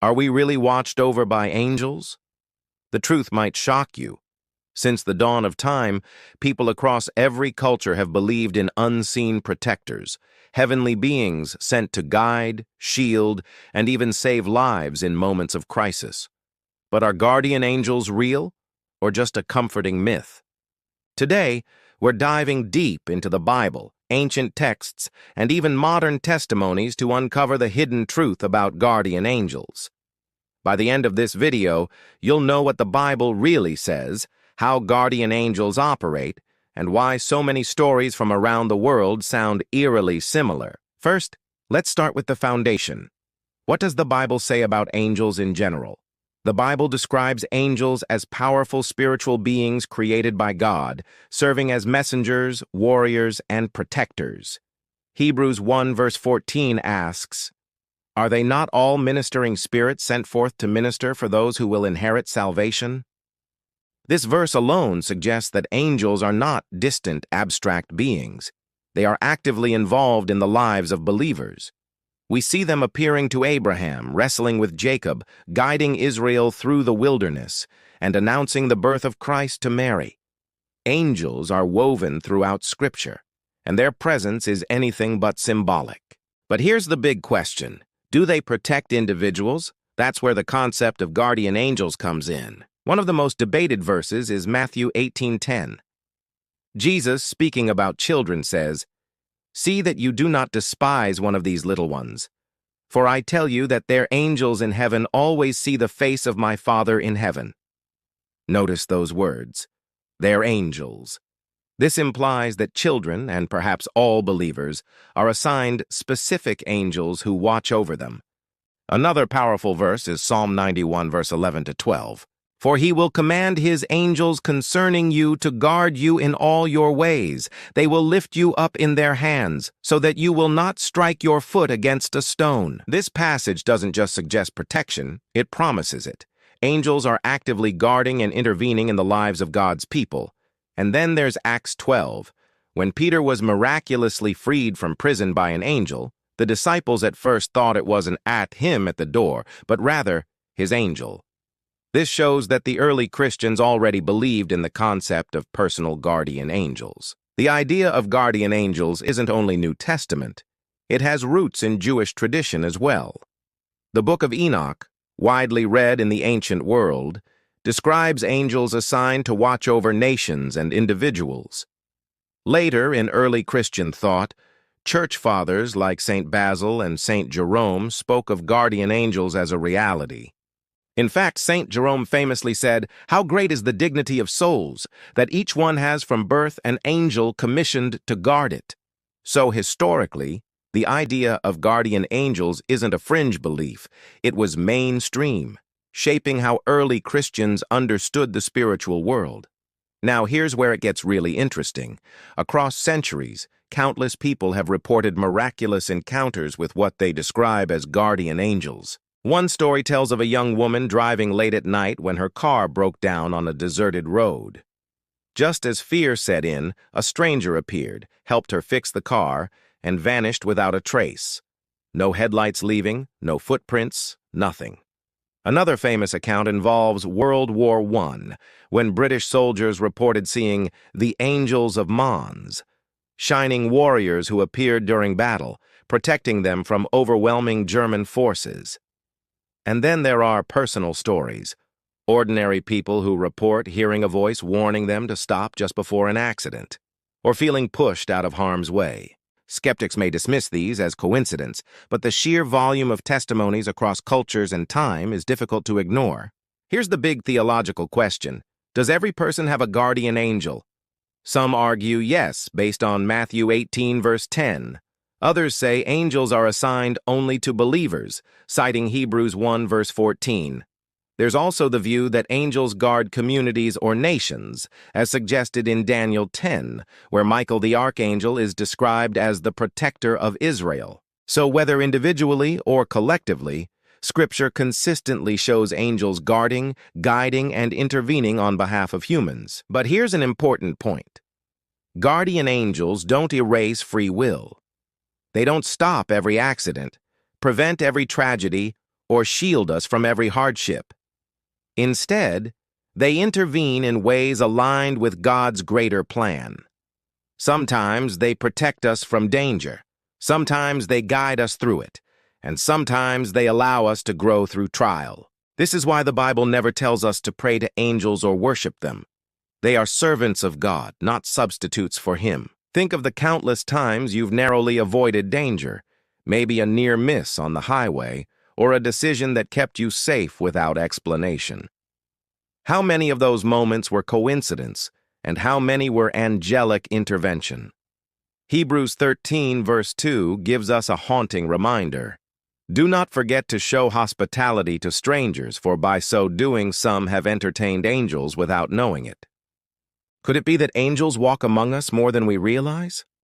Are we really watched over by angels? The truth might shock you. Since the dawn of time, people across every culture have believed in unseen protectors, heavenly beings sent to guide, shield, and even save lives in moments of crisis. But are guardian angels real, or just a comforting myth? Today, we're diving deep into the Bible, ancient texts, and even modern testimonies to uncover the hidden truth about guardian angels. By the end of this video, you'll know what the Bible really says, how guardian angels operate, and why so many stories from around the world sound eerily similar. First, let's start with the foundation. What does the Bible say about angels in general? The Bible describes angels as powerful spiritual beings created by God, serving as messengers, warriors, and protectors. Hebrews 1 verse 14 asks, "Are they not all ministering spirits sent forth to minister for those who will inherit salvation?" This verse alone suggests that angels are not distant, abstract beings. They are actively involved in the lives of believers. We see them appearing to Abraham, wrestling with Jacob, guiding Israel through the wilderness, and announcing the birth of Christ to Mary. Angels are woven throughout Scripture, and their presence is anything but symbolic. But here's the big question. Do they protect individuals? That's where the concept of guardian angels comes in. One of the most debated verses is Matthew 18:10. Jesus, speaking about children, says, "See that you do not despise one of these little ones. For I tell you that their angels in heaven always see the face of my Father in heaven." Notice those words, their angels. This implies that children, and perhaps all believers, are assigned specific angels who watch over them. Another powerful verse is Psalm 91, verse 11 to 12. "For he will command his angels concerning you to guard you in all your ways. They will lift you up in their hands, so that you will not strike your foot against a stone." This passage doesn't just suggest protection, it promises it. Angels are actively guarding and intervening in the lives of God's people. And then there's Acts 12. When Peter was miraculously freed from prison by an angel, the disciples at first thought it wasn't him at the door, but rather his angel. This shows that the early Christians already believed in the concept of personal guardian angels. The idea of guardian angels isn't only New Testament. It has roots in Jewish tradition as well. The Book of Enoch, widely read in the ancient world, describes angels assigned to watch over nations and individuals. Later, in early Christian thought, church fathers like St. Basil and St. Jerome spoke of guardian angels as a reality. In fact, St. Jerome famously said, "How great is the dignity of souls, that each one has from birth an angel commissioned to guard it." So historically, the idea of guardian angels isn't a fringe belief. It was mainstream, shaping how early Christians understood the spiritual world. Now, here's where it gets really interesting. Across centuries, countless people have reported miraculous encounters with what they describe as guardian angels. One story tells of a young woman driving late at night when her car broke down on a deserted road. Just as fear set in, a stranger appeared, helped her fix the car, and vanished without a trace. No headlights leaving, no footprints, nothing. Another famous account involves World War I, when British soldiers reported seeing the Angels of Mons, shining warriors who appeared during battle, protecting them from overwhelming German forces. And then there are personal stories, ordinary people who report hearing a voice warning them to stop just before an accident, or feeling pushed out of harm's way. Skeptics may dismiss these as coincidence, but the sheer volume of testimonies across cultures and time is difficult to ignore. Here's the big theological question. Does every person have a guardian angel? Some argue yes, based on Matthew 18, verse 10. Others say angels are assigned only to believers, citing Hebrews 1, verse 14. There's also the view that angels guard communities or nations, as suggested in Daniel 10, where Michael the archangel is described as the protector of Israel. So whether individually or collectively, Scripture consistently shows angels guarding, guiding, and intervening on behalf of humans. But here's an important point. Guardian angels don't erase free will. They don't stop every accident, prevent every tragedy, or shield us from every hardship. Instead, they intervene in ways aligned with God's greater plan. Sometimes they protect us from danger, sometimes they guide us through it, and sometimes they allow us to grow through trial. This is why the Bible never tells us to pray to angels or worship them. They are servants of God, not substitutes for Him. Think of the countless times you've narrowly avoided danger, maybe a near miss on the highway, or a decision that kept you safe without explanation. How many of those moments were coincidence, and how many were angelic intervention? Hebrews 13, verse 2 gives us a haunting reminder. Do not forget to show hospitality to strangers, for by so doing some have entertained angels without knowing it. Could it be that angels walk among us more than we realize?